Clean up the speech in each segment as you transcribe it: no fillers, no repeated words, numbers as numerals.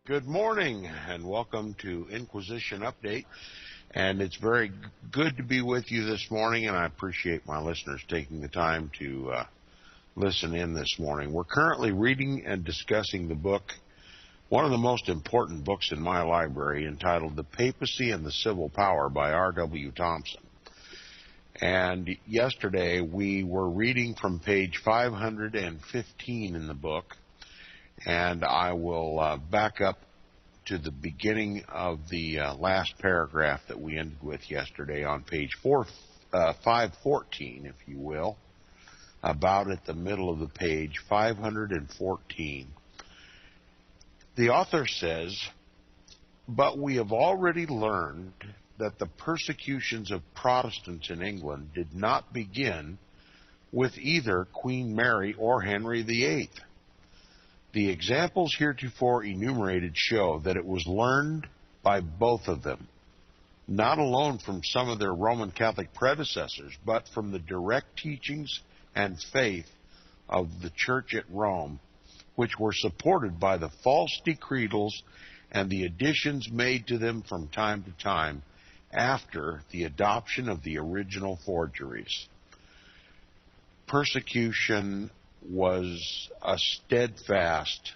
Good morning and welcome to Inquisition Update. And it's very good to be with you this morning, and I appreciate my listeners taking the time to listen in this morning. We're currently reading and discussing the book, one of the most important books in my library, entitled The Papacy and the Civil Power by R.W. Thompson. And yesterday we were reading from page 515 in the book. And I will back up to the beginning of the last paragraph that we ended with yesterday on page 514, if you will, about at the middle of the page, 514. The author says, "But we have already learned that the persecutions of Protestants in England did not begin with either Queen Mary or Henry VIII. The examples heretofore enumerated show that it was learned by both of them, not alone from some of their Roman Catholic predecessors, but from the direct teachings and faith of the Church at Rome, which were supported by the false decretals and the additions made to them from time to time after the adoption of the original forgeries." Persecution was a steadfast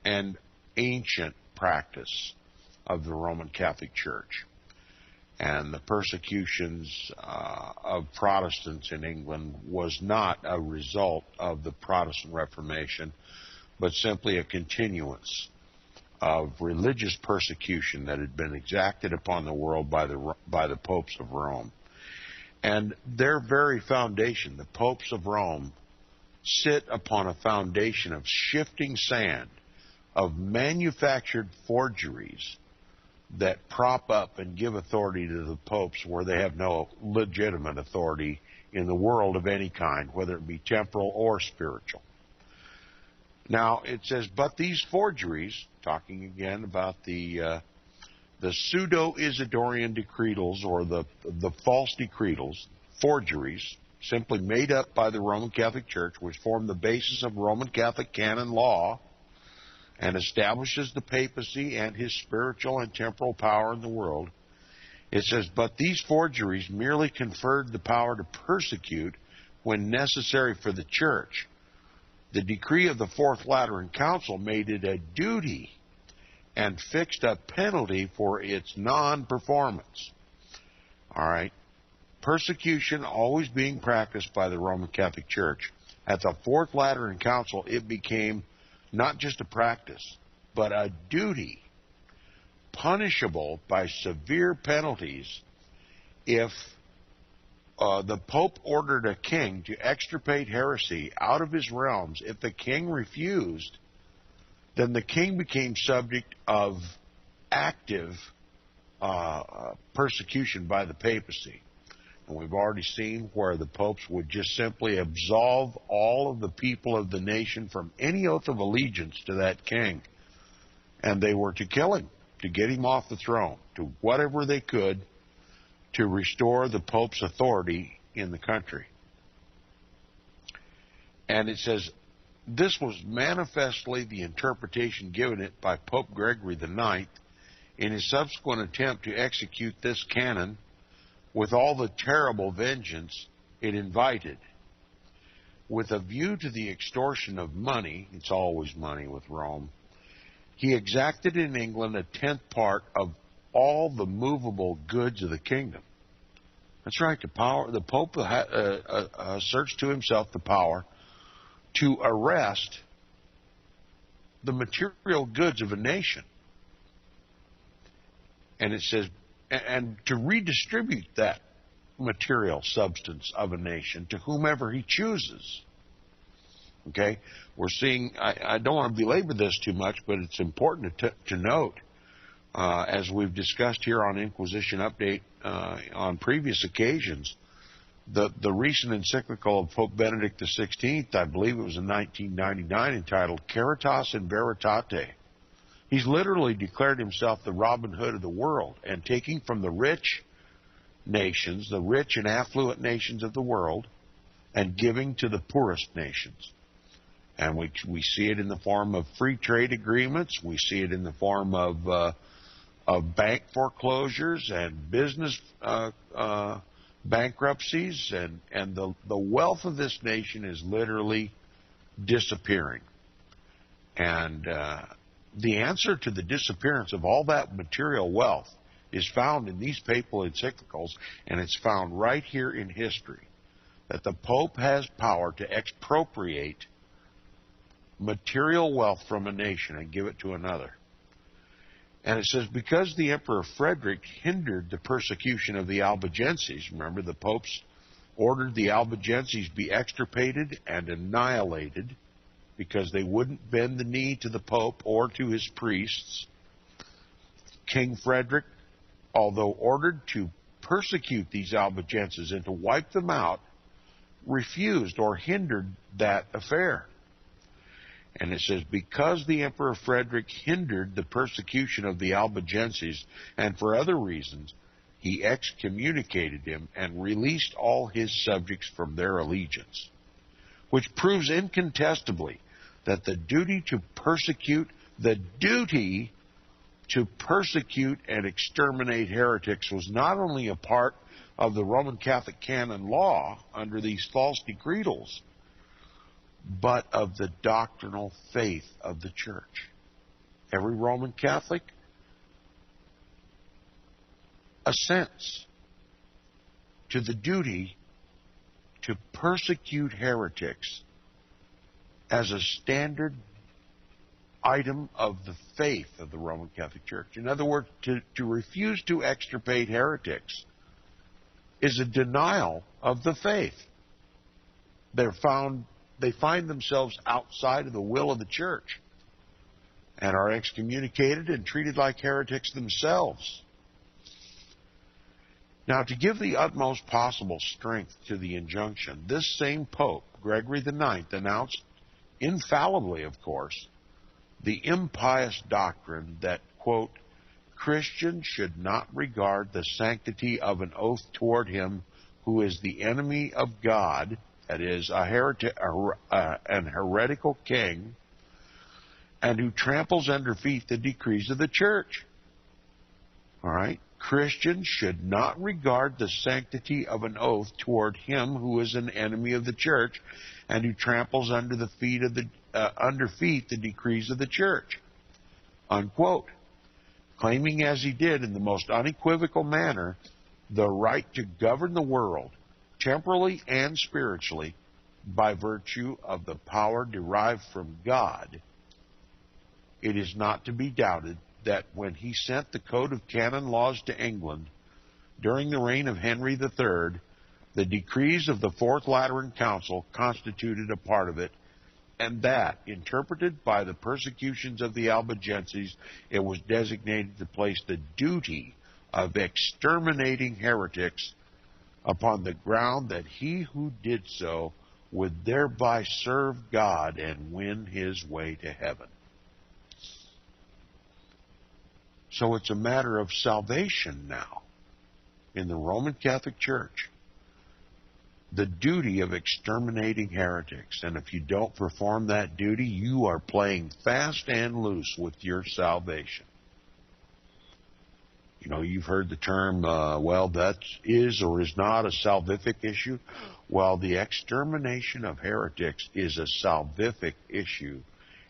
and ancient practice of the Roman Catholic Church. And the persecutions of Protestants in England was not a result of the Protestant Reformation, but simply a continuance of religious persecution that had been exacted upon the world by the popes of Rome. And their very foundation, the popes of Rome, sit upon a foundation of shifting sand, of manufactured forgeries that prop up and give authority to the popes where they have no legitimate authority in the world of any kind, whether it be temporal or spiritual. Now, it says, but these forgeries, talking again about the pseudo-Isidorian decretals, or the false decretals, forgeries, simply made up by the Roman Catholic Church, which form the basis of Roman Catholic canon law and establishes the papacy and his spiritual and temporal power in the world. It says, but these forgeries merely conferred the power to persecute when necessary for the Church. The decree of the Fourth Lateran Council made it a duty and fixed a penalty for its non-performance. All right. Persecution always being practiced by the Roman Catholic Church. At the Fourth Lateran Council, it became not just a practice, but a duty, punishable by severe penalties if the Pope ordered a king to extirpate heresy out of his realms. If the king refused, then the king became subject of active persecution by the papacy. And we've already seen where the popes would just simply absolve all of the people of the nation from any oath of allegiance to that king. And they were to kill him, to get him off the throne, to whatever they could to restore the pope's authority in the country. And it says, this was manifestly the interpretation given it by Pope Gregory IX in his subsequent attempt to execute this canon with all the terrible vengeance it invited. With a view to the extortion of money, it's always money with Rome, he exacted in England a 10th part of all the movable goods of the kingdom. That's right, the Pope asserts to himself the power to arrest the material goods of a nation. And it says, and to redistribute that material substance of a nation to whomever he chooses. Okay? We're seeing, I don't want to belabor this too much, but it's important to note, as we've discussed here on Inquisition Update on previous occasions, the recent encyclical of Pope Benedict XVI, I believe it was in 1999, entitled Caritas in Veritate. He's literally declared himself the Robin Hood of the world, and taking from the rich nations, the rich and affluent nations of the world, and giving to the poorest nations. And we see it in the form of free trade agreements. We see it in the form of bank foreclosures and business bankruptcies, and the wealth of this nation is literally disappearing. And the answer to the disappearance of all that material wealth is found in these papal encyclicals, and it's found right here in history, that the Pope has power to expropriate material wealth from a nation and give it to another. And it says, because the Emperor Frederick hindered the persecution of the Albigenses, remember the popes ordered the Albigenses be extirpated and annihilated because they wouldn't bend the knee to the Pope or to his priests. King Frederick, although ordered to persecute these Albigenses and to wipe them out, refused or hindered that affair. And it says, because the Emperor Frederick hindered the persecution of the Albigenses, and for other reasons, he excommunicated him and released all his subjects from their allegiance, which proves incontestably that the duty to persecute and exterminate heretics was not only a part of the Roman Catholic canon law under these false decretals, but of the doctrinal faith of the Church. Every Roman Catholic assents to the duty to persecute heretics as a standard item of the faith of the Roman Catholic Church. In other words, to refuse to extirpate heretics is a denial of the faith. They find themselves outside of the will of the Church and are excommunicated and treated like heretics themselves. Now, to give the utmost possible strength to the injunction, this same Pope, Gregory IX, announced, infallibly of course, the impious doctrine that, quote, Christians should not regard the sanctity of an oath toward him who is the enemy of God, that is, an heretical king, and who tramples under feet the decrees of the Church. All right? Christians should not regard the sanctity of an oath toward him who is an enemy of the Church and who tramples under feet the decrees of the Church. Unquote. Claiming as he did in the most unequivocal manner the right to govern the world, temporally and spiritually, by virtue of the power derived from God, it is not to be doubted that when he sent the Code of Canon Laws to England during the reign of Henry III, the decrees of the Fourth Lateran Council constituted a part of it, and that, interpreted by the persecutions of the Albigenses, it was designated to place the duty of exterminating heretics upon the ground that he who did so would thereby serve God and win his way to heaven. So it's a matter of salvation now in the Roman Catholic Church. The duty of exterminating heretics. And if you don't perform that duty, you are playing fast and loose with your salvation. You know, you've heard the term, that is or is not a salvific issue. Well, the extermination of heretics is a salvific issue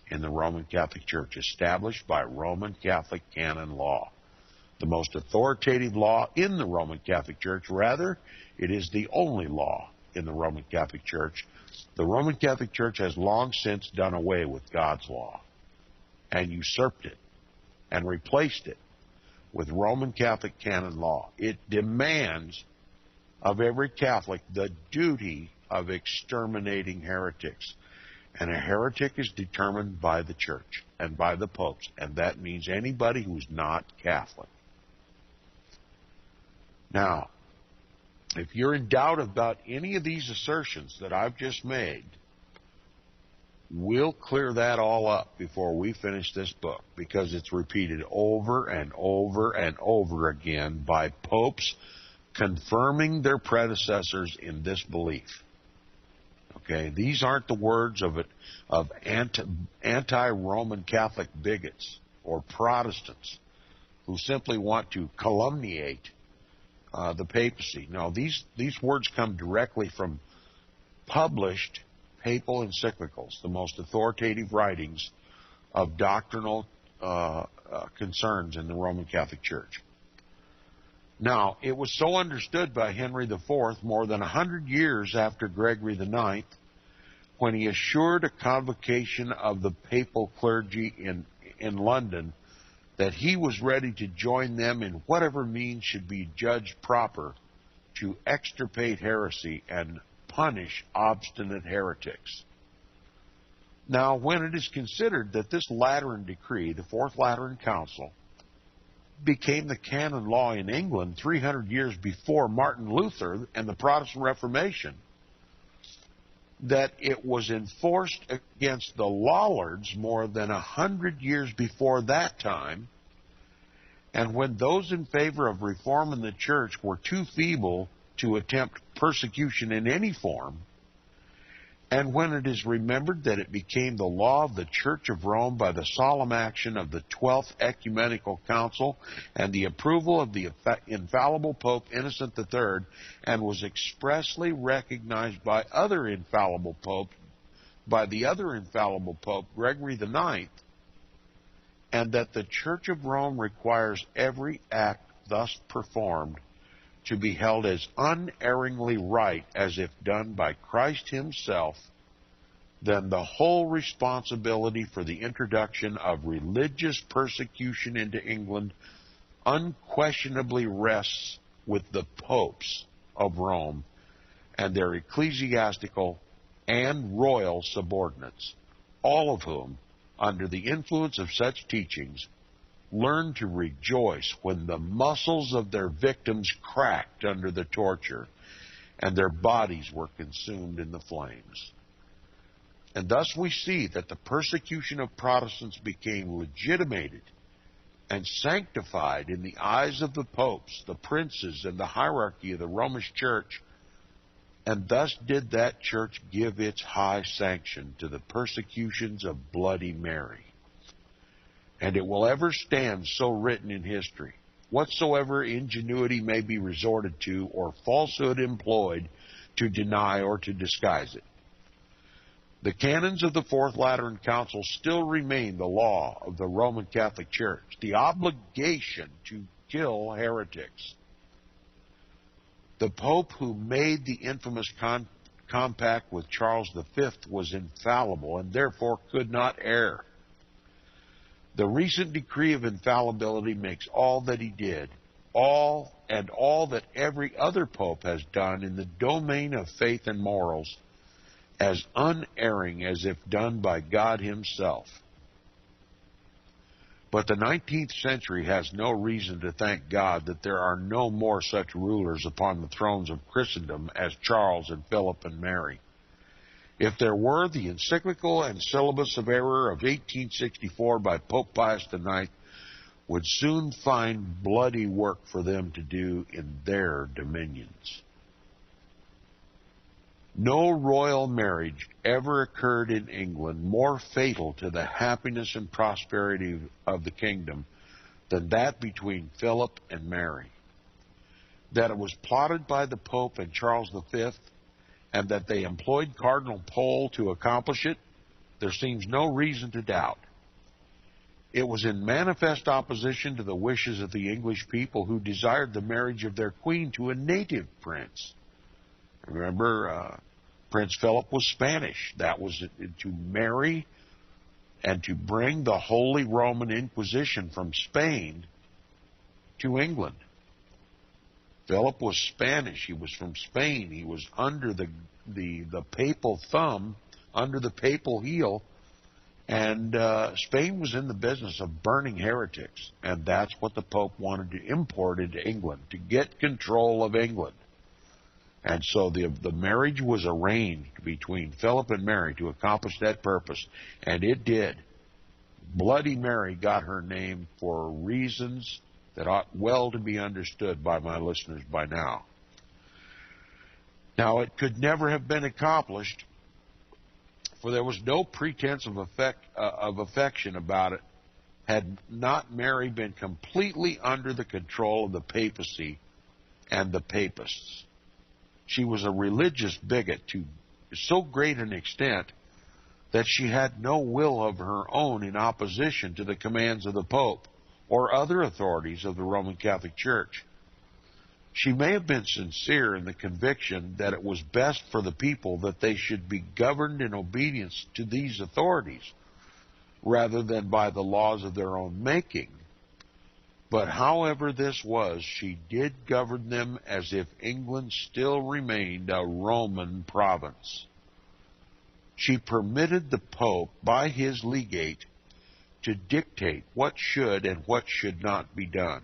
in the Roman Catholic Church, established by Roman Catholic canon law. The most authoritative law in the Roman Catholic Church. Rather, it is the only law in the Roman Catholic Church. The Roman Catholic Church has long since done away with God's law and usurped it and replaced it with Roman Catholic canon law. It demands of every Catholic the duty of exterminating heretics. And a heretic is determined by the Church and by the popes, and that means anybody who's not Catholic. Now, if you're in doubt about any of these assertions that I've just made, we'll clear that all up before we finish this book, because it's repeated over and over and over again by popes confirming their predecessors in this belief. Okay, these aren't the words of anti-Roman Catholic bigots or Protestants who simply want to calumniate the papacy. No, these words come directly from published papal encyclicals, the most authoritative writings of doctrinal concerns in the Roman Catholic Church. Now, it was so understood by Henry IV more than 100 years after Gregory IX, when he assured a convocation of the papal clergy in London that he was ready to join them in whatever means should be judged proper to extirpate heresy and punish obstinate heretics. Now, when it is considered that this Lateran decree, the Fourth Lateran Council, became the canon law in England 300 years before Martin Luther and the Protestant Reformation, that it was enforced against the Lollards more than 100 years before that time, and when those in favor of reform in the church were too feeble to attempt persecution in any form, and when it is remembered that it became the law of the Church of Rome by the solemn action of the 12th Ecumenical Council and the approval of the infallible Pope Innocent III, and was expressly recognized by the other infallible Pope, Gregory IX, and that the Church of Rome requires every act thus performed to be held as unerringly right as if done by Christ himself, then the whole responsibility for the introduction of religious persecution into England unquestionably rests with the popes of Rome and their ecclesiastical and royal subordinates, all of whom, under the influence of such teachings, learned to rejoice when the muscles of their victims cracked under the torture and their bodies were consumed in the flames. And thus we see that the persecution of Protestants became legitimated and sanctified in the eyes of the popes, the princes, and the hierarchy of the Roman Church, and thus did that church give its high sanction to the persecutions of Bloody Mary. And it will ever stand so written in history. Whatsoever ingenuity may be resorted to or falsehood employed to deny or to disguise it, the canons of the Fourth Lateran Council still remain the law of the Roman Catholic Church, the obligation to kill heretics. The Pope who made the infamous compact with Charles V was infallible and therefore could not err. The recent decree of infallibility makes all that he did, all that every other pope has done in the domain of faith and morals, as unerring as if done by God himself. But the 19th century has no reason to thank God that there are no more such rulers upon the thrones of Christendom as Charles and Philip and Mary. If there were, the encyclical and syllabus of error of 1864 by Pope Pius IX would soon find bloody work for them to do in their dominions. No royal marriage ever occurred in England more fatal to the happiness and prosperity of the kingdom than that between Philip and Mary. That it was plotted by the Pope and Charles V, and that they employed Cardinal Pole to accomplish it, there seems no reason to doubt. It was in manifest opposition to the wishes of the English people, who desired the marriage of their queen to a native prince. Remember, Prince Philip was Spanish. That was to marry and to bring the Holy Roman Inquisition from Spain to England. Philip was Spanish. He was from Spain. He was under the papal thumb, under the papal heel, and Spain was in the business of burning heretics, and that's what the Pope wanted to import into England, to get control of England. And so the marriage was arranged between Philip and Mary to accomplish that purpose, and it did. Bloody Mary got her name for reasons that ought well to be understood by my listeners by now. Now, it could never have been accomplished For there was no pretense of affection about it, had not Mary been completely under the control of the papacy and the papists. She was a religious bigot to so great an extent that she had no will of her own in opposition to the commands of the Pope or other authorities of the Roman Catholic Church. She may have been sincere in the conviction that it was best for the people that they should be governed in obedience to these authorities rather than by the laws of their own making. But however this was, she did govern them as if England still remained a Roman province. She permitted the Pope, by his legate, to dictate what should and what should not be done.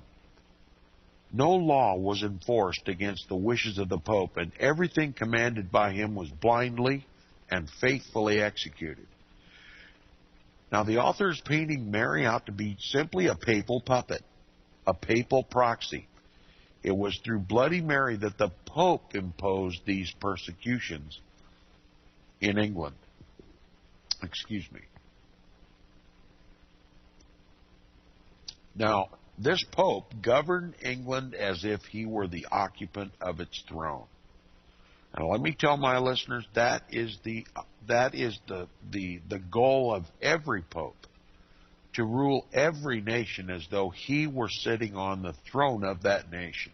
No law was enforced against the wishes of the Pope, and everything commanded by him was blindly and faithfully executed. Now, the author is painting Mary out to be simply a papal puppet, a papal proxy. It was through Bloody Mary that the Pope imposed these persecutions in England. Excuse me. Now, this Pope governed England as if he were the occupant of its throne. Now, let me tell my listeners, that is the goal of every Pope, to rule every nation as though he were sitting on the throne of that nation.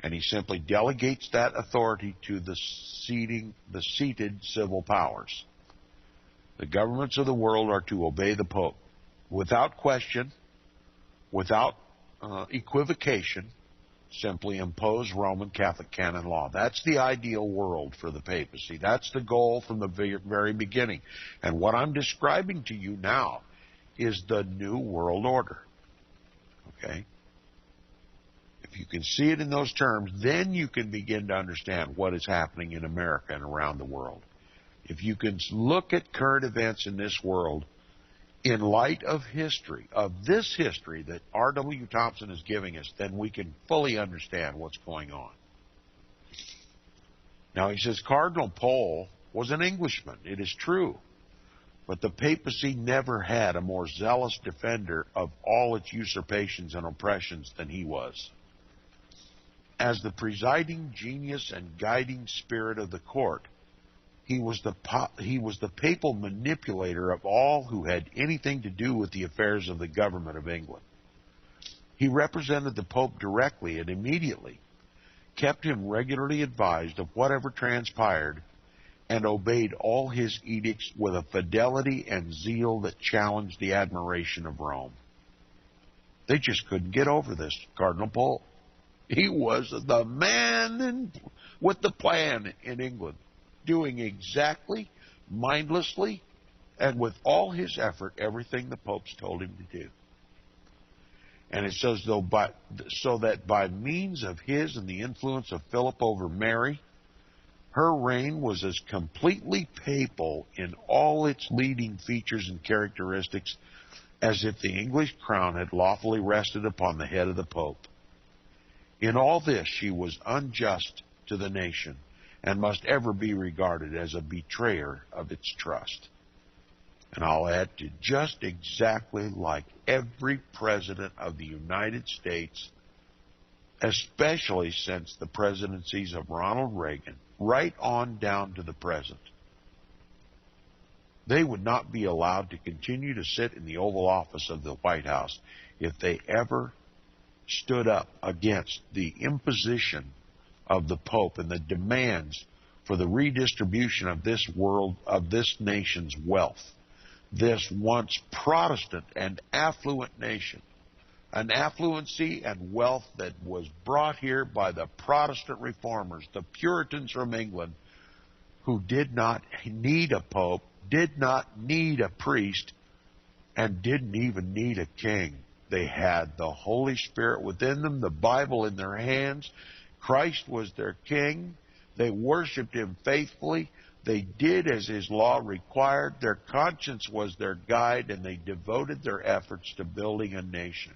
And he simply delegates that authority to the seated civil powers. The governments of the world are to obey the Pope without question, without equivocation, simply impose Roman Catholic canon law. That's the ideal world for the papacy. That's the goal from the very beginning. And what I'm describing to you now is the New World Order. Okay? If you can see it in those terms, then you can begin to understand what is happening in America and around the world. If you can look at current events in this world in light of history, of this history that R.W. Thompson is giving us, then we can fully understand what's going on. Now, he says Cardinal Pole was an Englishman. It is true. But the papacy never had a more zealous defender of all its usurpations and oppressions than he was. As the presiding genius and guiding spirit of the court, he was the papal manipulator of all who had anything to do with the affairs of the government of England. He represented the Pope directly and immediately, kept him regularly advised of whatever transpired, and obeyed all his edicts with a fidelity and zeal that challenged the admiration of Rome. They just couldn't get over this, Cardinal Pole. He was the man with the plan in England, doing exactly, mindlessly, and with all his effort, everything the popes told him to do. And it says, so that by means of his and the influence of Philip over Mary, her reign was as completely papal in all its leading features and characteristics as if the English crown had lawfully rested upon the head of the Pope. In all this she was unjust to the nation, and must ever be regarded as a betrayer of its trust. And I'll add, to just exactly like every president of the United States, especially since the presidencies of Ronald Reagan, right on down to the present. They would not be allowed to continue to sit in the Oval Office of the White House if they ever stood up against the imposition of the Pope and the demands for the redistribution of this world, of this nation's wealth. This once Protestant and affluent nation, an affluency and wealth that was brought here by the Protestant reformers, the Puritans from England, who did not need a pope, did not need a priest, and didn't even need a king. They had the Holy Spirit within them, the Bible in their hands. Christ was their king. They worshiped him faithfully. They did as his law required. Their conscience was their guide, and they devoted their efforts to building a nation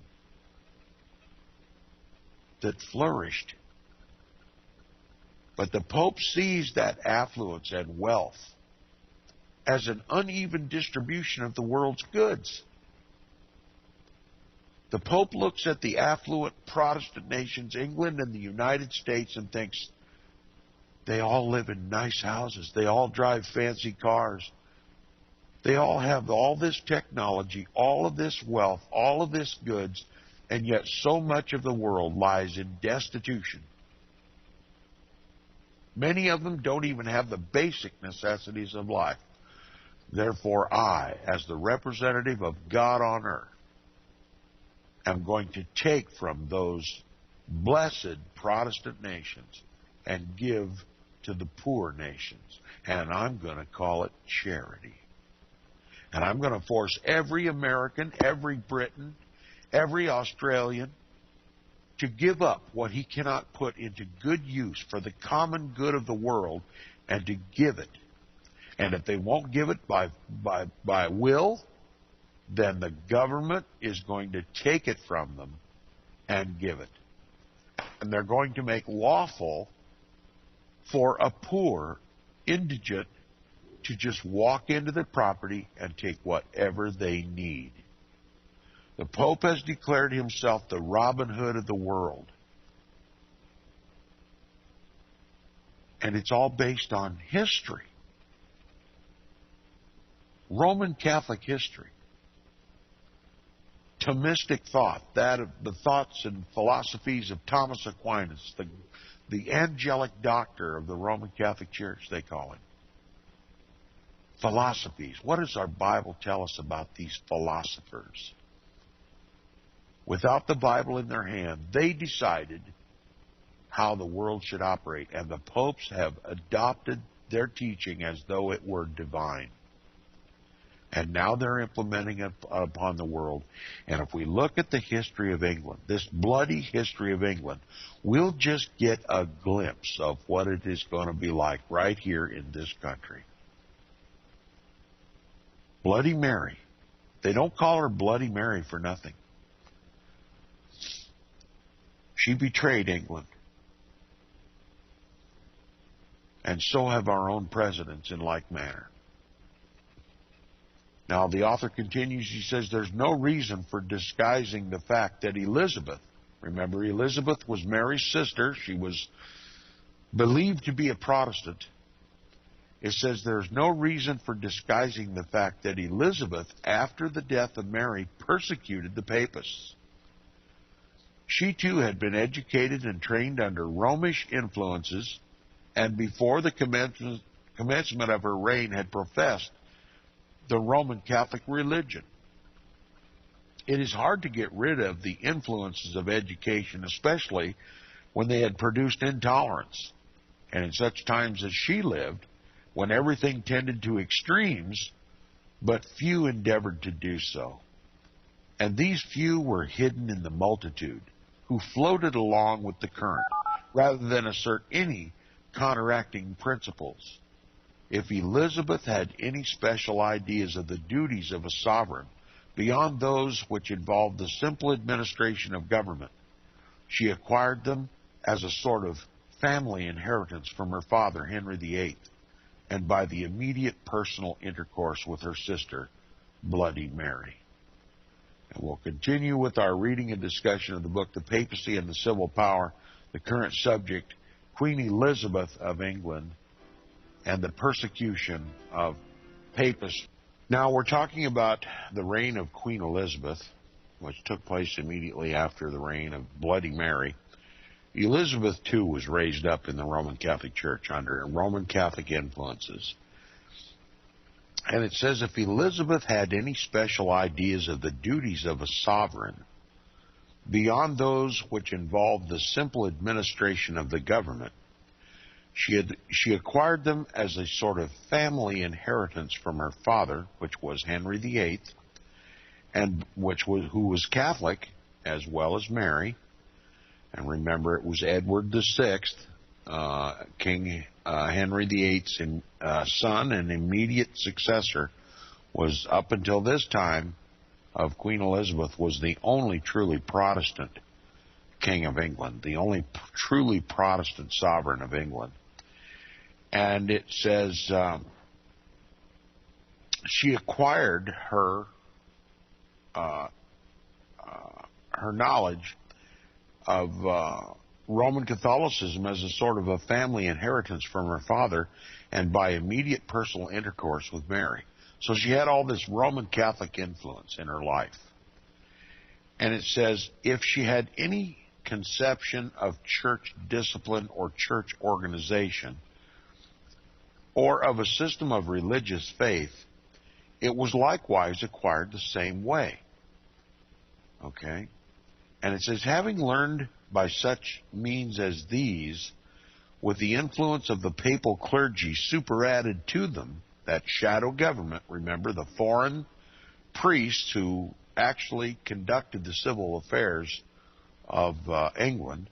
that flourished. But the Pope seized that affluence and wealth as an uneven distribution of the world's goods. The Pope looks at the affluent Protestant nations, England and the United States, and thinks they all live in nice houses. They all drive fancy cars. They all have all this technology, all of this wealth, all of this goods, and yet so much of the world lies in destitution. Many of them don't even have the basic necessities of life. Therefore, I, as the representative of God on earth, am going to take from those blessed Protestant nations and give to the poor nations. And I'm going to call it charity. And I'm going to force every American, every Briton, every Australian to give up what he cannot put into good use for the common good of the world and to give it. And if they won't give it by will, then the government is going to take it from them and give it. And they're going to make lawful for a poor indigent to just walk into the property and take whatever they need. The Pope has declared himself the Robin Hood of the world. And it's all based on history. Roman Catholic history. Thomistic thought, that of the thoughts and philosophies of Thomas Aquinas, the angelic doctor of the Roman Catholic Church, they call him. Philosophies. What does our Bible tell us about these philosophers? Without the Bible in their hand, they decided how the world should operate, and the popes have adopted their teaching as though it were divine. And now they're implementing it upon the world. And if we look at the history of England, this bloody history of England, we'll just get a glimpse of what it is going to be like right here in this country. Bloody Mary. They don't call her Bloody Mary for nothing. She betrayed England. And so have our own presidents in like manner. Now, the author continues, he says, there's no reason for disguising the fact that Elizabeth, remember, Elizabeth was Mary's sister. She was believed to be a Protestant. It says there's no reason for disguising the fact that Elizabeth, after the death of Mary, persecuted the papists. She too had been educated and trained under Romish influences, and before the commencement of her reign had professed the Roman Catholic religion. It is hard to get rid of the influences of education, especially when they had produced intolerance. And in such times as she lived, when everything tended to extremes, but few endeavored to do so. And these few were hidden in the multitude, who floated along with the current, rather than assert any counteracting principles. If Elizabeth had any special ideas of the duties of a sovereign beyond those which involved the simple administration of government, she acquired them as a sort of family inheritance from her father, Henry VIII, and by the immediate personal intercourse with her sister, Bloody Mary. And we'll continue with our reading and discussion of the book, The Papacy and the Civil Power, the current subject, Queen Elizabeth of England, and the persecution of papists. Now, we're talking about the reign of Queen Elizabeth, which took place immediately after the reign of Bloody Mary. Elizabeth, too, was raised up in the Roman Catholic Church under Roman Catholic influences. And it says, if Elizabeth had any special ideas of the duties of a sovereign, beyond those which involved the simple administration of the government, she acquired them as a sort of family inheritance from her father, which was Henry VIII, and who was Catholic, as well as Mary. And remember, it was Edward VI, King Henry VIII's son and immediate successor, was up until this time of Queen Elizabeth, was the only truly Protestant King of England, the only truly Protestant sovereign of England. And it says, she acquired her knowledge of Roman Catholicism as a sort of a family inheritance from her father and by immediate personal intercourse with Mary. So she had all this Roman Catholic influence in her life. And it says, if she had any conception of church discipline or church organization or of a system of religious faith, it was likewise acquired the same way. Okay? And it says, having learned by such means as these, with the influence of the papal clergy superadded to them, that shadow government, remember, the foreign priests who actually conducted the civil affairs of England,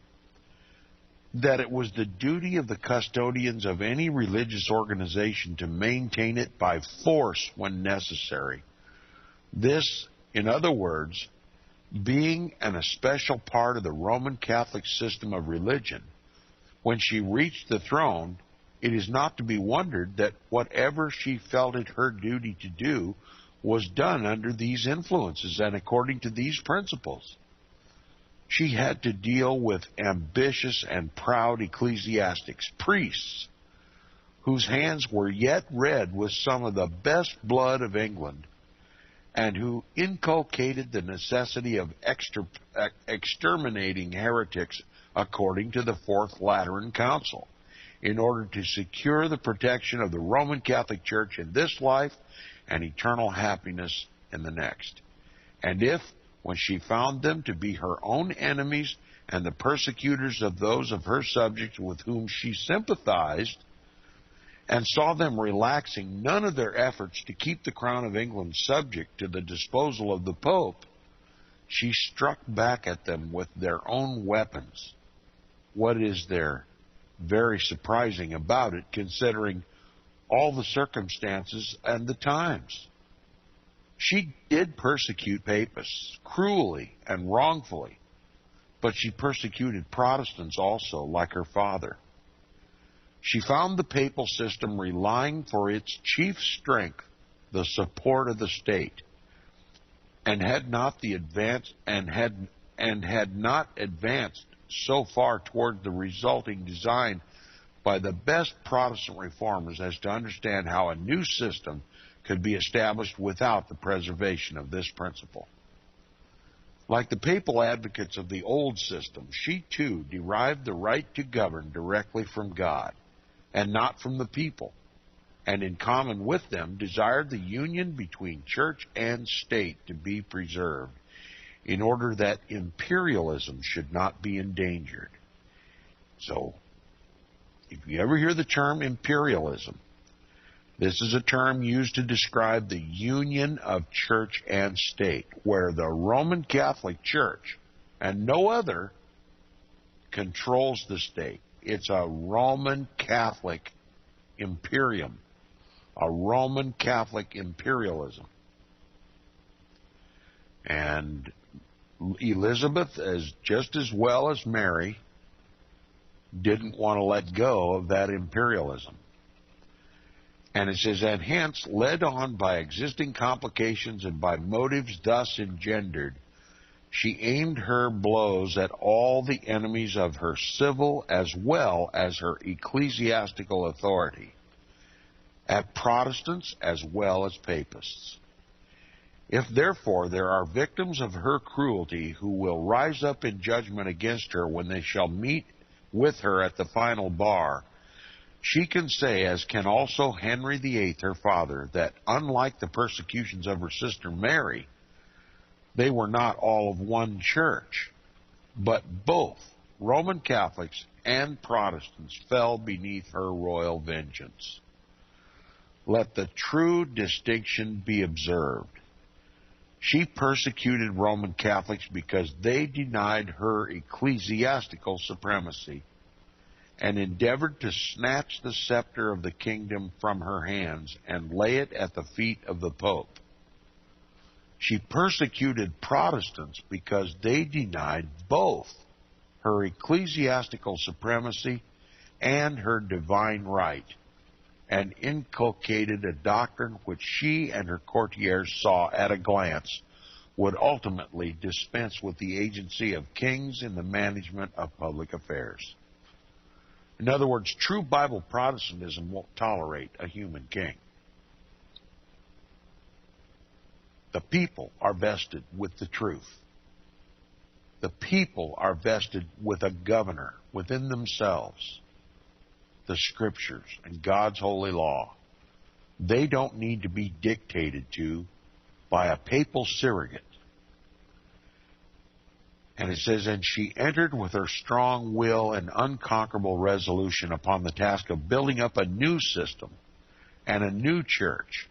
that it was the duty of the custodians of any religious organization to maintain it by force when necessary. This, in other words, being an especial part of the Roman Catholic system of religion, when she reached the throne, it is not to be wondered that whatever she felt it her duty to do was done under these influences and according to these principles. She had to deal with ambitious and proud ecclesiastics, priests, whose hands were yet red with some of the best blood of England, and who inculcated the necessity of exterminating heretics according to the Fourth Lateran Council, in order to secure the protection of the Roman Catholic Church in this life and eternal happiness in the next. And if, when she found them to be her own enemies and the persecutors of those of her subjects with whom she sympathized, and saw them relaxing none of their efforts to keep the crown of England subject to the disposal of the Pope, she struck back at them with their own weapons. What is there very surprising about it, considering all the circumstances and the times? She did persecute papists cruelly and wrongfully, but she persecuted Protestants also, like her father. She found the papal system relying for its chief strength the support of the state, and had not advanced so far toward the resulting design by the best Protestant reformers as to understand how a new system could be established without the preservation of this principle. Like the papal advocates of the old system, she too derived the right to govern directly from God and not from the people, and in common with them desired the union between church and state to be preserved, in order that imperialism should not be endangered. So, if you ever hear the term imperialism, this is a term used to describe the union of church and state, where the Roman Catholic Church, and no other, controls the state. It's a Roman Catholic imperium, a Roman Catholic imperialism. And Elizabeth, just as well as Mary, didn't want to let go of that imperialism. And it says, and hence, led on by existing complications and by motives thus engendered, she aimed her blows at all the enemies of her civil as well as her ecclesiastical authority, at Protestants as well as Papists. If therefore there are victims of her cruelty who will rise up in judgment against her when they shall meet with her at the final bar, she can say, as can also Henry VIII, her father, that unlike the persecutions of her sister Mary, they were not all of one church, but both Roman Catholics and Protestants fell beneath her royal vengeance. Let the true distinction be observed. She persecuted Roman Catholics because they denied her ecclesiastical supremacy and endeavored to snatch the scepter of the kingdom from her hands and lay it at the feet of the Pope. She persecuted Protestants because they denied both her ecclesiastical supremacy and her divine right, and inculcated a doctrine which she and her courtiers saw at a glance would ultimately dispense with the agency of kings in the management of public affairs. In other words, true Bible Protestantism won't tolerate a human king. The people are vested with the truth. The people are vested with a governor within themselves, the Scriptures and God's holy law. They don't need to be dictated to by a papal surrogate. And it says, and she entered with her strong will and unconquerable resolution upon the task of building up a new system and a new church,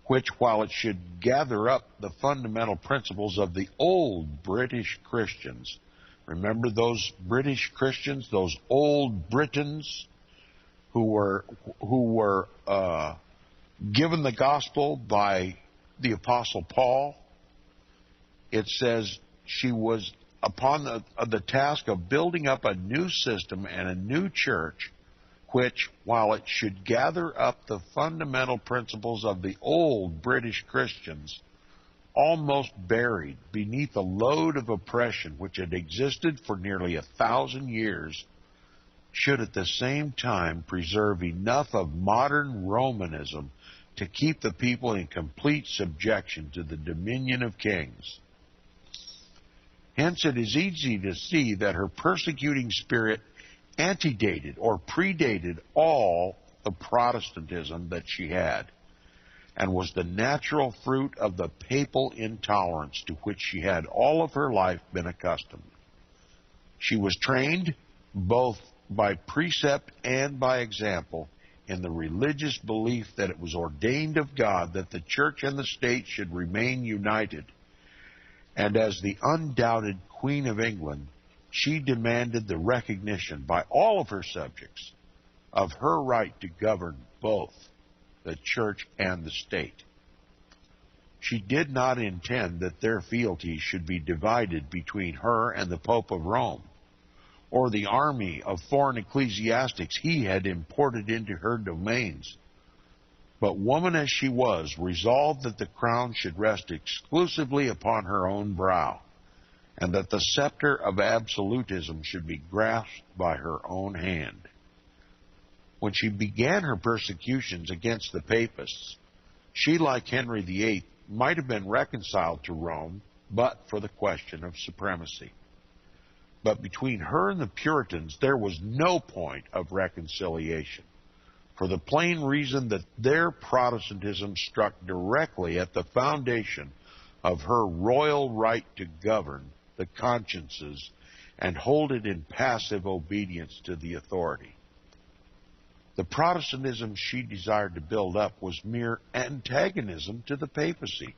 which, while it should gather up the fundamental principles of the old British Christians, remember those British Christians, those old Britons who were given the gospel by the Apostle Paul? It says she was upon the task of building up a new system and a new church, which, while it should gather up the fundamental principles of the old British Christians, almost buried beneath a load of oppression which had existed for nearly 1,000 years, should at the same time preserve enough of modern Romanism to keep the people in complete subjection to the dominion of kings. Hence, it is easy to see that her persecuting spirit antedated or predated all the Protestantism that she had, and was the natural fruit of the papal intolerance to which she had all of her life been accustomed. She was trained both by precept and by example in the religious belief that it was ordained of God that the church and the state should remain united. And as the undoubted Queen of England, she demanded the recognition by all of her subjects of her right to govern both the church and the state. She did not intend that their fealty should be divided between her and the Pope of Rome, or the army of foreign ecclesiastics he had imported into her domains. But woman as she was, resolved that the crown should rest exclusively upon her own brow, and that the scepter of absolutism should be grasped by her own hand. When she began her persecutions against the papists, she, like Henry VIII, might have been reconciled to Rome, but for the question of supremacy. But between her and the Puritans, there was no point of reconciliation, for the plain reason that their Protestantism struck directly at the foundation of her royal right to govern the consciences and hold it in passive obedience to the authority. The Protestantism she desired to build up was mere antagonism to the papacy,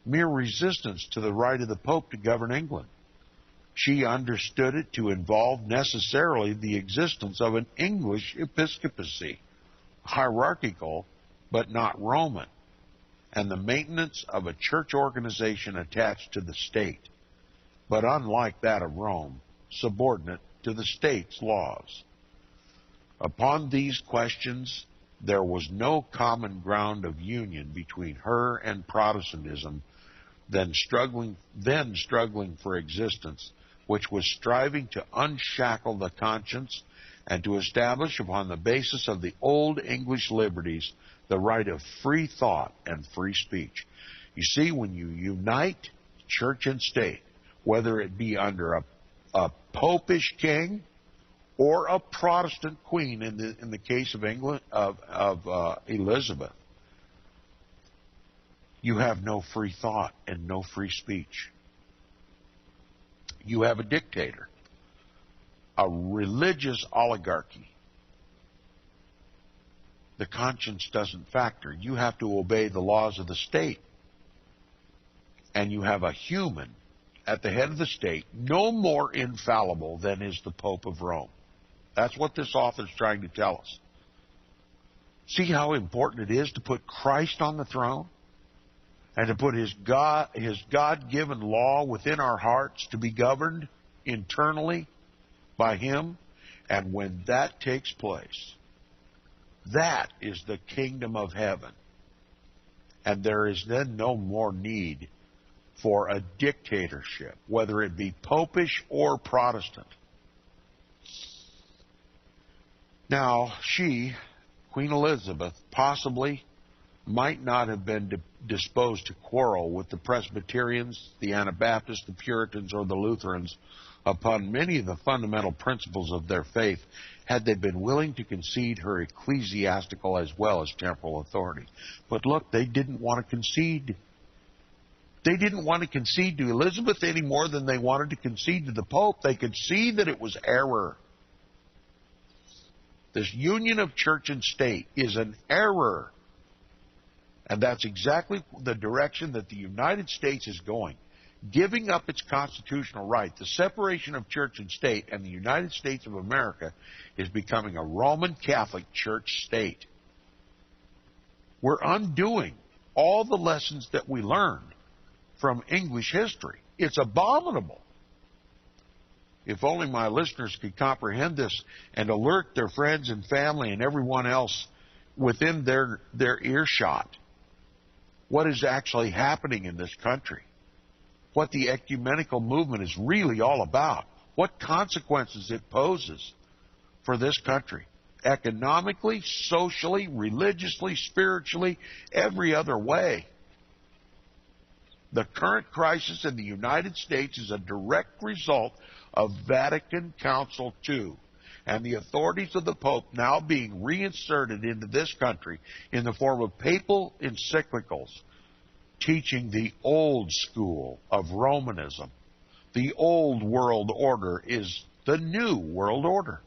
mere resistance to the right of the Pope to govern England. She understood it to involve necessarily the existence of an English episcopacy, hierarchical but not Roman, and the maintenance of a church organization attached to the state, but unlike that of Rome, subordinate to the state's laws. Upon these questions, there was no common ground of union between her and Protestantism, then struggling for existence, which was striving to unshackle the conscience and to establish upon the basis of the old English liberties the right of free thought and free speech. You see, when you unite church and state, whether it be under a popish king or a Protestant queen, in the case of England of Elizabeth, you have no free thought and no free speech. You have a dictator, a religious oligarchy. The conscience doesn't factor. You have to obey the laws of the state. And you have a human at the head of the state, no more infallible than is the Pope of Rome. That's what this author is trying to tell us. See how important it is to put Christ on the throne and to put his God-given law within our hearts to be governed internally by him. And when that takes place, That is the kingdom of heaven. And there is then no more need for a dictatorship, whether it be popish or Protestant. Now, she, Queen Elizabeth, possibly might not have been disposed to quarrel with the Presbyterians, the Anabaptists, the Puritans, or the Lutherans upon many of the fundamental principles of their faith had they been willing to concede her ecclesiastical as well as temporal authority. But look, they didn't want to concede. They didn't want to concede to Elizabeth any more than they wanted to concede to the Pope. They could see that it was error. This union of church and state is an error. And that's exactly the direction that the United States is going. Giving up its constitutional right, the separation of church and state, and the United States of America is becoming a Roman Catholic Church state. We're undoing all the lessons that we learned from English history. It's abominable. If only my listeners could comprehend this and alert their friends and family and everyone else within their earshot what is actually happening in this country, what the ecumenical movement is really all about, what consequences it poses for this country, economically, socially, religiously, spiritually, every other way. The current crisis in the United States is a direct result of Vatican Council II and the authorities of the Pope now being reinserted into this country in the form of papal encyclicals teaching the old school of Romanism. The old world order is the new world order.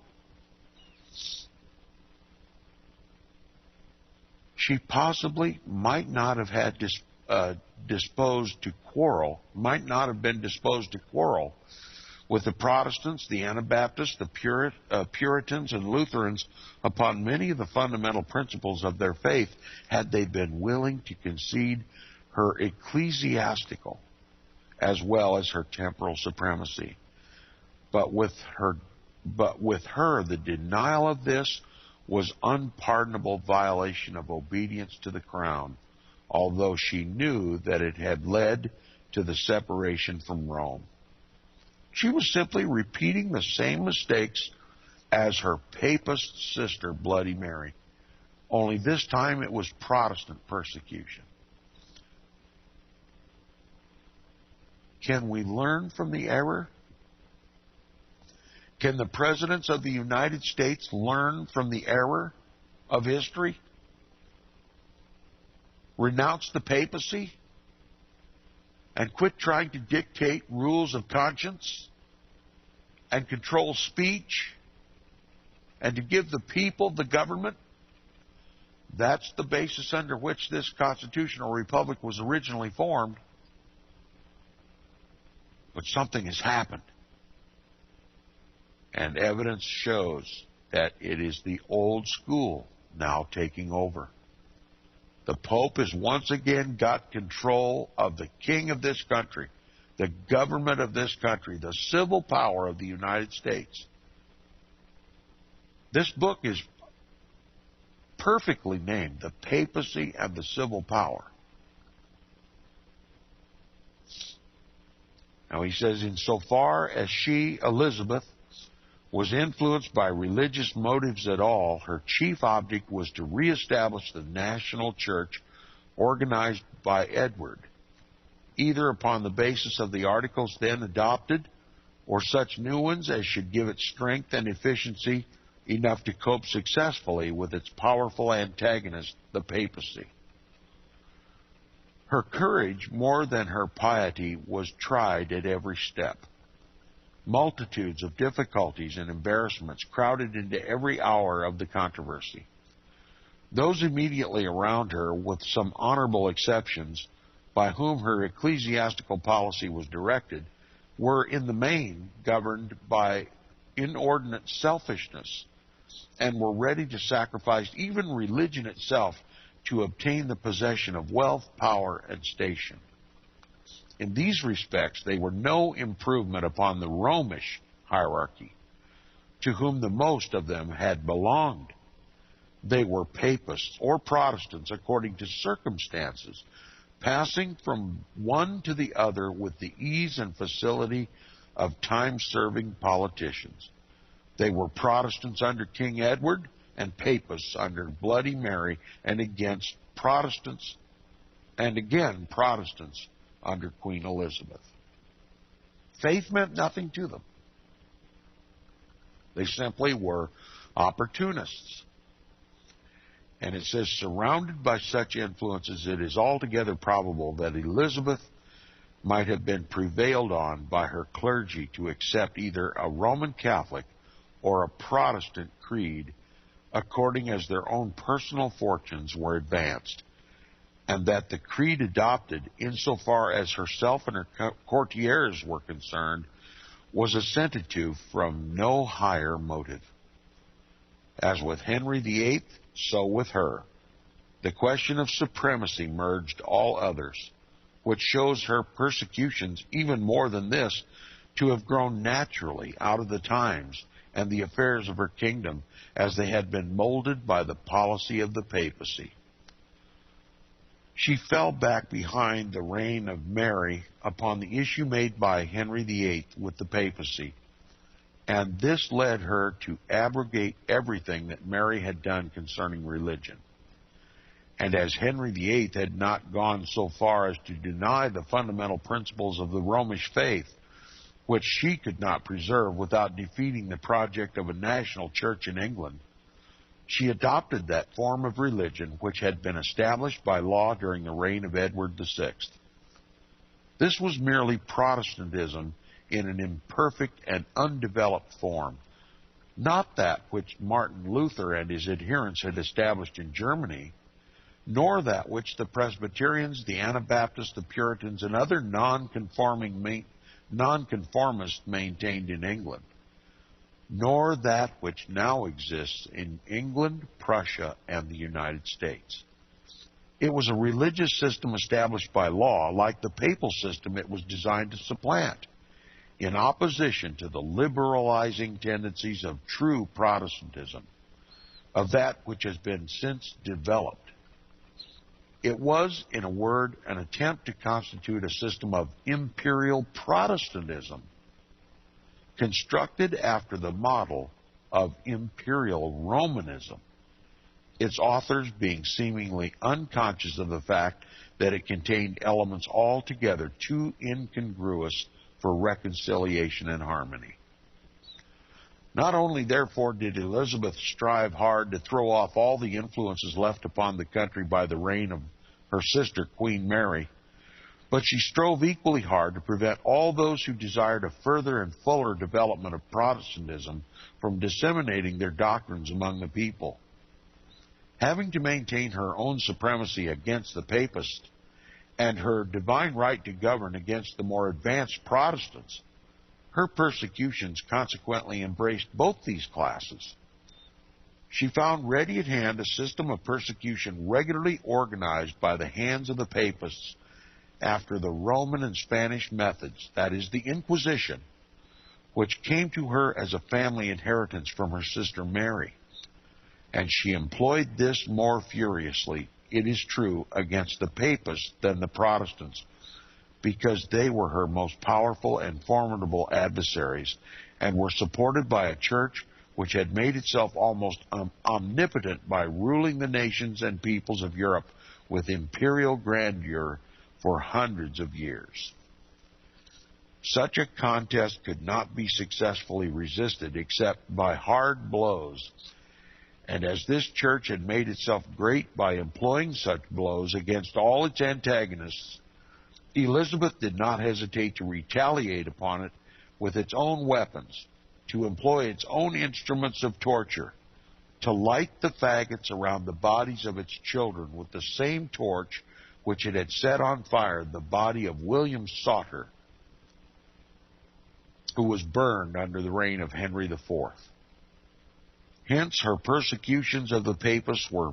She possibly might not have had disposed to quarrel, might not have been disposed to quarrel with the Protestants, the Anabaptists, the Puritans, and Lutherans upon many of the fundamental principles of their faith had they been willing to concede her ecclesiastical as well as her temporal supremacy. But with her, the denial of this was unpardonable violation of obedience to the crown, although she knew that it had led to the separation from Rome. She was simply repeating the same mistakes as her papist sister, Bloody Mary, only this time it was Protestant persecution. Can we learn from the error? Can the presidents of the United States learn from the error of history? Renounce the papacy and quit trying to dictate rules of conscience and control speech and to give the people the government? That's the basis under which this constitutional republic was originally formed. But something has happened. And evidence shows that it is the old school now taking over. The Pope has once again got control of the king of this country, the government of this country, the civil power of the United States. This book is perfectly named, The Papacy and the Civil Power. Now he says, insofar as she, Elizabeth, was influenced by religious motives at all, her chief object was to reestablish the national church organized by Edward, either upon the basis of the articles then adopted or such new ones as should give it strength and efficiency enough to cope successfully with its powerful antagonist, the papacy. Her courage, more than her piety, was tried at every step. Multitudes of difficulties and embarrassments crowded into every hour of the controversy. Those immediately around her, with some honorable exceptions, by whom her ecclesiastical policy was directed, were in the main governed by inordinate selfishness and were ready to sacrifice even religion itself to obtain the possession of wealth, power, and station. In these respects, they were no improvement upon the Romish hierarchy, to whom the most of them had belonged. They were papists or Protestants according to circumstances, passing from one to the other with the ease and facility of time-serving politicians. They were Protestants under King Edward and papists under Bloody Mary, and again Protestants under Queen Elizabeth. Faith meant nothing to them. They simply were opportunists. And it says, surrounded by such influences, it is altogether probable that Elizabeth might have been prevailed on by her clergy to accept either a Roman Catholic or a Protestant creed according as their own personal fortunes were advanced, and that the creed adopted, insofar as herself and her courtiers were concerned, was assented to from no higher motive. As with Henry VIII, so with her. The question of supremacy merged all others, which shows her persecutions, even more than this, to have grown naturally out of the times and the affairs of her kingdom, as they had been molded by the policy of the papacy. She fell back behind the reign of Mary upon the issue made by Henry VIII with the papacy, and this led her to abrogate everything that Mary had done concerning religion. And as Henry VIII had not gone so far as to deny the fundamental principles of the Romish faith, which she could not preserve without defeating the project of a national church in England, she adopted that form of religion which had been established by law during the reign of Edward VI. This was merely Protestantism in an imperfect and undeveloped form, not that which Martin Luther and his adherents had established in Germany, nor that which the Presbyterians, the Anabaptists, the Puritans, and other nonconformists maintained in England, nor that which now exists in England, Prussia, and the United States. It was a religious system established by law, like the papal system it was designed to supplant, in opposition to the liberalizing tendencies of true Protestantism, of that which has been since developed. It was, in a word, an attempt to constitute a system of imperial Protestantism, constructed after the model of imperial Romanism, its authors being seemingly unconscious of the fact that it contained elements altogether too incongruous for reconciliation and harmony. Not only, therefore, did Elizabeth strive hard to throw off all the influences left upon the country by the reign of her sister, Queen Mary, but she strove equally hard to prevent all those who desired a further and fuller development of Protestantism from disseminating their doctrines among the people. Having to maintain her own supremacy against the papists and her divine right to govern against the more advanced Protestants, her persecutions consequently embraced both these classes. She found ready at hand a system of persecution regularly organized by the hands of the papists after the Roman and Spanish methods, that is, the Inquisition, which came to her as a family inheritance from her sister Mary. And she employed this more furiously, it is true, against the papists than the Protestants, because they were her most powerful and formidable adversaries, and were supported by a church which had made itself almost omnipotent by ruling the nations and peoples of Europe with imperial grandeur for hundreds of years. Such a contest could not be successfully resisted except by hard blows, and as this church had made itself great by employing such blows against all its antagonists, Elizabeth did not hesitate to retaliate upon it with its own weapons, to employ its own instruments of torture, to light the faggots around the bodies of its children with the same torch which it had set on fire the body of William Sauter, who was burned under the reign of Henry IV. Hence, her persecutions of the papists were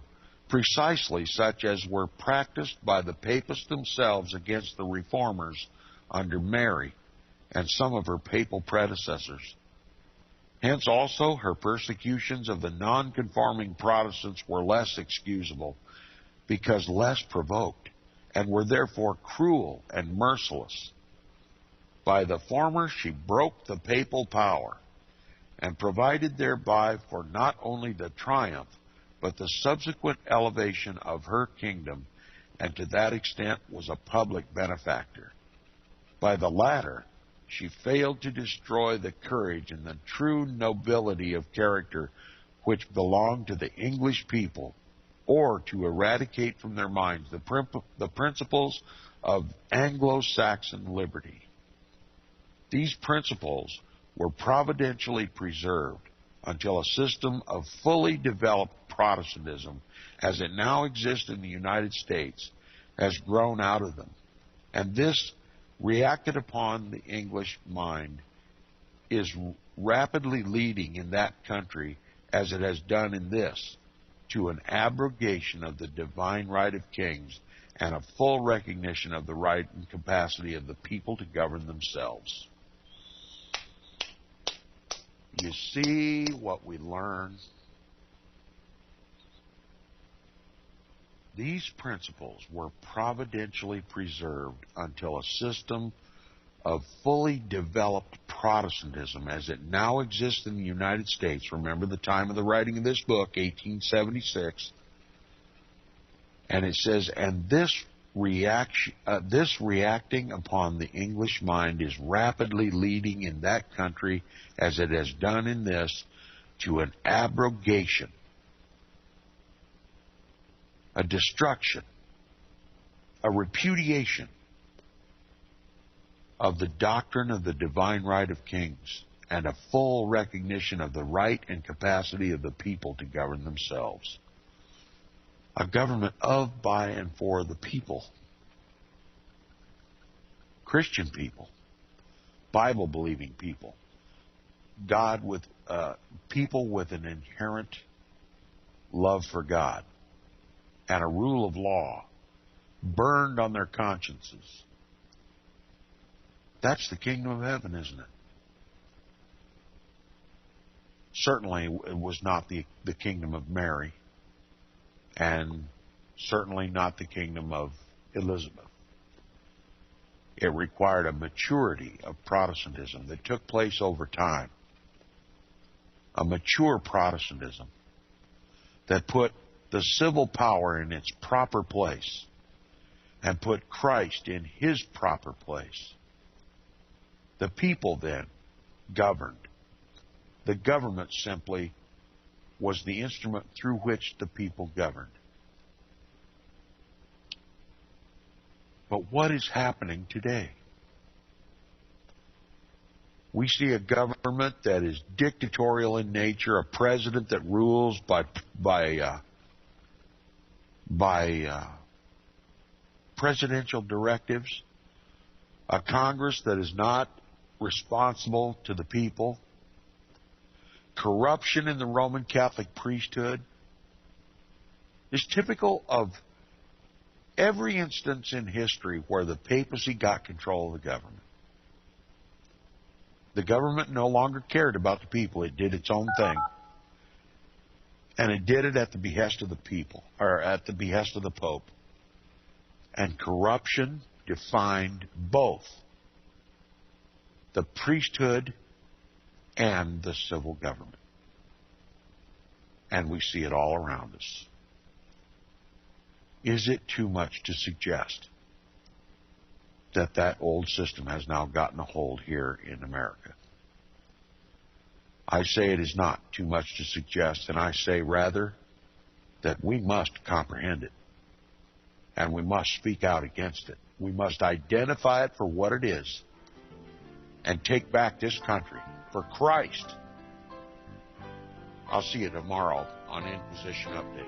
precisely such as were practiced by the papists themselves against the reformers under Mary and some of her papal predecessors. Hence also her persecutions of the nonconforming Protestants were less excusable, because less provoked, and were therefore cruel and merciless. By the former she broke the papal power, and provided thereby for not only the triumph, but the subsequent elevation of her kingdom, and to that extent was a public benefactor. By the latter, she failed to destroy the courage and the true nobility of character which belonged to the English people, or to eradicate from their minds the principles of Anglo-Saxon liberty. These principles were providentially preserved until a system of fully developed Protestantism, as it now exists in the United States, has grown out of them. And this, reacted upon the English mind, is rapidly leading in that country, as it has done in this, to an abrogation of the divine right of kings and a full recognition of the right and capacity of the people to govern themselves. You see what we learn? These principles were providentially preserved until a system of fully developed Protestantism, as it now exists in the United States. Remember the time of the writing of this book, 1876. And it says, and this reacting upon the English mind is rapidly leading in that country, as it has done in this, to an abrogation, a destruction, a repudiation of the doctrine of the divine right of kings, and a full recognition of the right and capacity of the people to govern themselves. A government of, by, and for the people. Christian people. Bible-believing people. People with an inherent love for God and a rule of law burned on their consciences. That's the kingdom of heaven, isn't it? Certainly it was not the kingdom of Mary, and certainly not the kingdom of Elizabeth. It required a maturity of Protestantism that took place over time. A mature Protestantism that put the civil power in its proper place and put Christ in his proper place. The people then governed. The government simply was the instrument through which the people governed. But what is happening today? We see a government that is dictatorial in nature, a president that rules by presidential directives, a Congress that is not responsible to the people, corruption in the Roman Catholic priesthood is typical of every instance in history where the papacy got control of the government. The government no longer cared about the people. It did its own thing. And it did it at the behest of the people, or at the behest of the Pope. And corruption defined both the priesthood and the civil government. And we see it all around us. Is it too much to suggest that that old system has now gotten a hold here in America? I say it is not too much to suggest, and I say rather that we must comprehend it, and we must speak out against it. We must identify it for what it is and take back this country for Christ. I'll see you tomorrow on Inquisition Update.